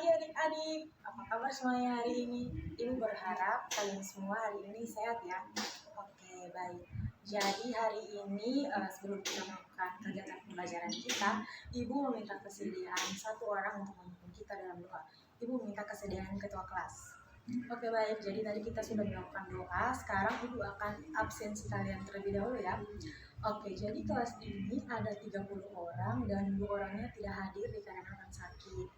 pagi adik-adik, apa kabar semuanya hari ini? Ibu berharap kalian semua hari ini sehat ya. Oke, baik. Jadi hari ini sebelum kita melakukan kegiatan pembelajaran kita, Ibu meminta kesediaan satu orang untuk memimpin kita dalam doa. Ibu meminta kesediaan ketua kelas. Oke, baik, jadi tadi kita sudah melakukan doa, sekarang Ibu akan absensi kalian terlebih dahulu ya. Oke, jadi kelas ini ada 30 orang dan 2 orangnya tidak hadir dikarenakan sakit.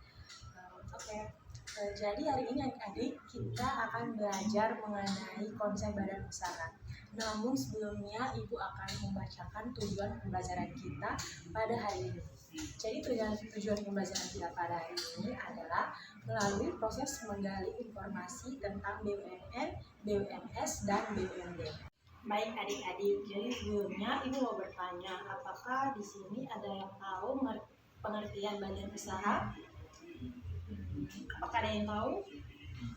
Jadi hari ini adik-adik kita akan belajar mengenai konsep badan usaha. Namun sebelumnya Ibu akan membacakan tujuan pembelajaran kita pada hari ini. Jadi tujuan pembelajaran kita pada hari ini adalah melalui proses menggali informasi tentang BUMN, BUMS, dan BUMD. Baik adik-adik, jadi sebelumnya Ibu mau bertanya, apakah di sini ada yang tahu pengertian badan usaha? Apakah ada yang tahu?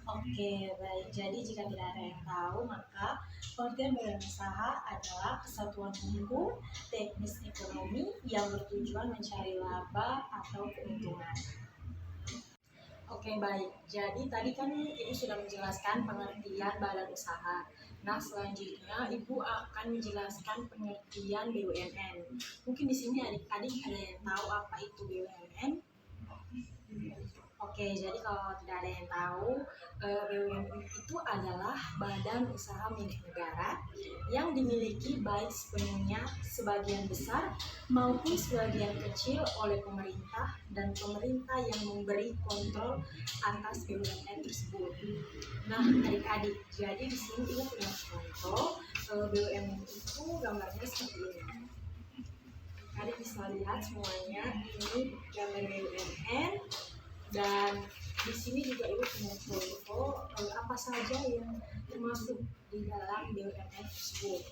Oke, baik. Jadi jika tidak ada yang tahu, maka pengertian badan usaha adalah kesatuan hukum, teknis ekonomi yang bertujuan mencari laba atau keuntungan. Oke, baik. Jadi tadi kan Ibu sudah menjelaskan pengertian badan usaha. Nah, selanjutnya Ibu akan menjelaskan pengertian BUMN. Mungkin di sini adik-adik ada yang tahu apa itu BUMN? Oke, jadi kalau tidak ada yang tahu, BUMN itu adalah badan usaha milik negara yang dimiliki baik sepenuhnya sebagian besar maupun sebagian kecil oleh pemerintah dan pemerintah yang memberi kontrol atas BUMN tersebut. Nah, adik-adik, jadi di sini Ibu punya contoh BUMN itu gambarnya seperti ini. Adik bisa lihat semuanya, ini gambar BUMN. Dan di sini juga Ibu punya contoh apa saja yang termasuk di dalam BUMN tersebut.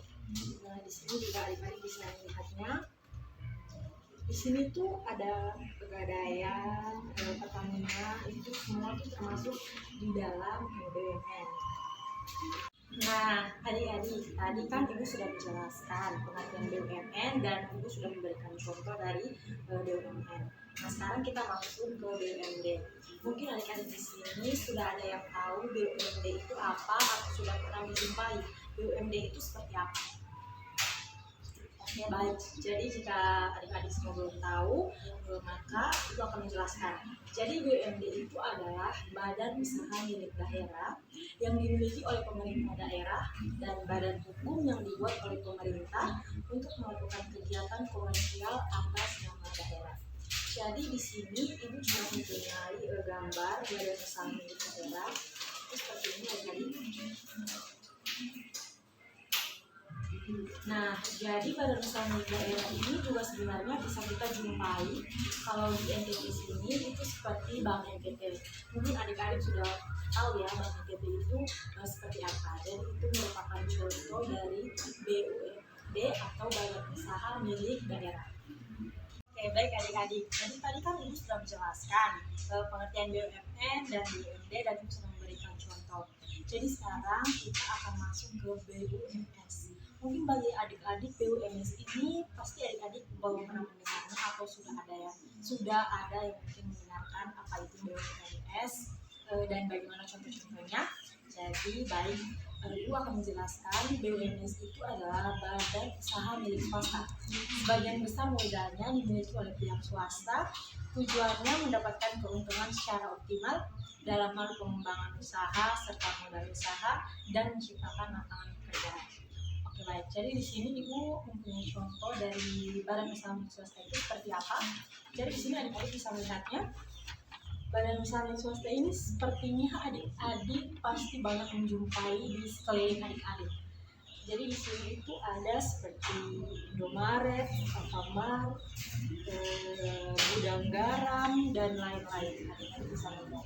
Nah, di sini juga adik-adik bisa melihatnya. Di sini tuh ada Pegadaian, Pertamina, itu semua tuh termasuk di dalam BUMN. Nah, adik-adik, tadi kan Ibu sudah menjelaskan pengertian BUMN dan Ibu sudah memberikan contoh dari BUMN. Nah, sekarang kita masuk ke BUMD. Mungkin adik-adik di sini sudah ada yang tahu BUMD itu apa atau sudah pernah menjumpai BUMD itu seperti apa. Oke, baik. Jadi jika adik-adik semua belum tahu, maka Ibu akan menjelaskan. Jadi BUMD itu adalah badan usaha milik daerah yang dimiliki oleh pemerintah daerah dan badan hukum yang dibuat oleh pemerintah untuk melakukan kegiatan komersial atas nama daerah. Jadi di sini Ibu juga mempunyai gambar badan usaha milik daerah. Seperti ini adik-adik. Nah, jadi badan usaha milik daerah ini juga sebenarnya bisa kita jumpai kalau di NTT sini itu seperti Bank NTT. Mungkin adik-adik sudah tahu ya Bank NTT itu seperti apa. Jadi itu merupakan contoh dari BUMD atau badan usaha milik daerah. Oke, baik adik-adik. Jadi tadi kan Ibu sudah menjelaskan pengertian BUMN dan BUMD dan Ibu sudah memberikan contoh. Jadi sekarang kita akan masuk ke BUMS. Mungkin bagi adik-adik BUMS ini pasti adik-adik belum pernah mendengarnya atau sudah ada yang mungkin mendengarkan apa itu BUMS dan bagaimana contoh-contohnya. Jadi baik, Ibu akan menjelaskan BUMS itu adalah badan usaha milik swasta. Sebagian besar modalnya dimiliki oleh pihak swasta. Tujuannya mendapatkan keuntungan secara optimal dalam hal pengembangan usaha serta modal usaha dan menciptakan lapangan pekerjaan. Oke, baik. Jadi di sini Ibu mempunyai contoh dari badan usaha milik swasta itu seperti apa. Jadi di sini adik-adik bisa melihatnya. Badan usaha milik swasta ini sepertinya adik-adik pasti banyak menjumpai di sekeliling adik-adik. Jadi di sini itu ada seperti Indomaret, Alfamart, gudang garam dan lain-lain. Adik-adik bisa melihat.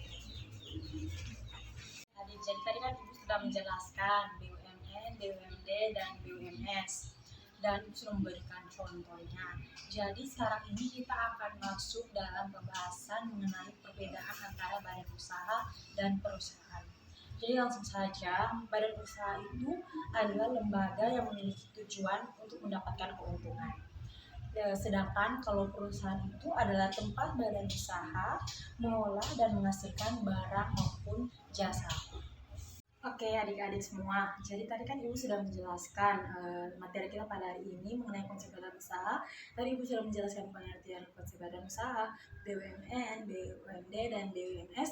Jadi tadi kan Ibu sudah menjelaskan BUMN, BUMD, dan BUMS. Dan sudah memberikan contohnya. Jadi sekarang ini kita akan masuk dalam pembahasan mengenai perbedaan antara badan usaha dan perusahaan. Jadi langsung saja, badan usaha itu adalah lembaga yang memiliki tujuan untuk mendapatkan keuntungan. Sedangkan kalau perusahaan itu adalah tempat badan usaha mengolah dan menghasilkan barang maupun jasa. Oke adik-adik semua, jadi tadi kan Ibu sudah menjelaskan materi kita pada hari ini mengenai konsep badan usaha. Tadi Ibu sudah menjelaskan pengertian konsep badan usaha, BUMN, BUMD, dan BUMS,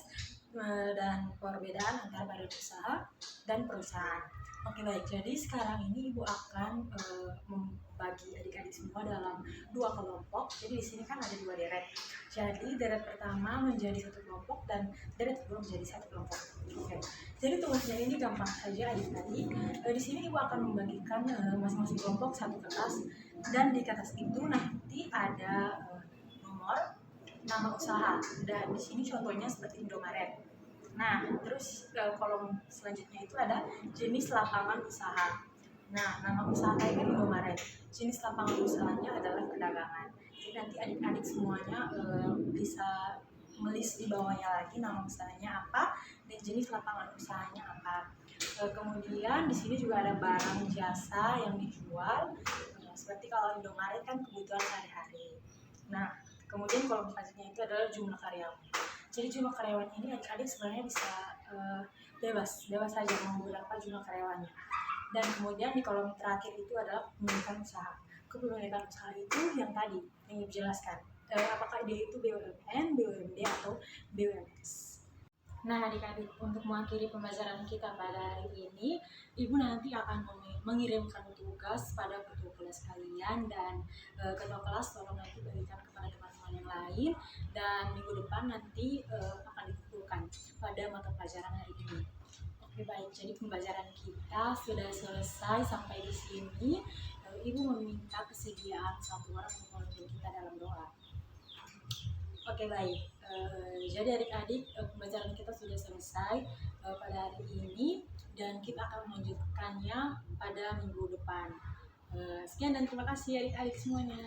dan perbedaan antara badan usaha dan perusahaan. Oke baik, jadi sekarang ini Ibu akan membagi adik-adik semua dalam dua kelompok. Jadi di sini kan ada dua deret. Jadi deret pertama menjadi satu kelompok dan deret kedua menjadi satu kelompok. Oke. Jadi tugasnya ini gampang saja adik-adik. Di sini Ibu akan membagikan masing-masing kelompok satu kertas, dan di kertas itu nanti ada nomor, nama usaha, dan di sini contohnya seperti Indomaret. Nah, terus kolom selanjutnya itu ada jenis lapangan usaha. Nah, nama usaha kayak kan Indomaret. Jenis lapangan usahanya adalah perdagangan. Jadi nanti adik-adik semuanya bisa melis di bawahnya lagi nama usahanya apa dan jenis lapangan usahanya apa. Kemudian di sini juga ada barang jasa yang dijual. Seperti kalau Indomaret kan kebutuhan sehari-hari. Nah, kemudian kolom selanjutnya itu adalah jumlah karyawan. Jadi jumlah karyawan ini adik-adik sebenarnya bisa bebas saja mau berapa jumlah karyawannya. Dan kemudian di kolom terakhir itu adalah kepemilikan usaha. Kepemilikan usaha itu yang tadi yang dijelaskan. Apakah dia itu BUMN, BUMD, atau BUMS. Nah adik-adik, untuk mengakhiri pembelajaran kita pada hari ini, Ibu nanti akan mengirimkan tugas pada ketua kelas kalian, dan ketua kelas tolong nanti berikan kepada teman-teman yang lain, dan minggu depan nanti akan dikumpulkan pada mata pelajaran hari ini. Oke baik, jadi pembelajaran kita sudah selesai sampai di sini. Ibu meminta kesediaan satu orang untuk memimpin kita dalam doa. Oke baik, jadi adik-adik pembelajaran kita sudah selesai pada hari ini, dan kita akan melanjutkannya pada minggu depan. Sekian dan terima kasih adik-adik semuanya.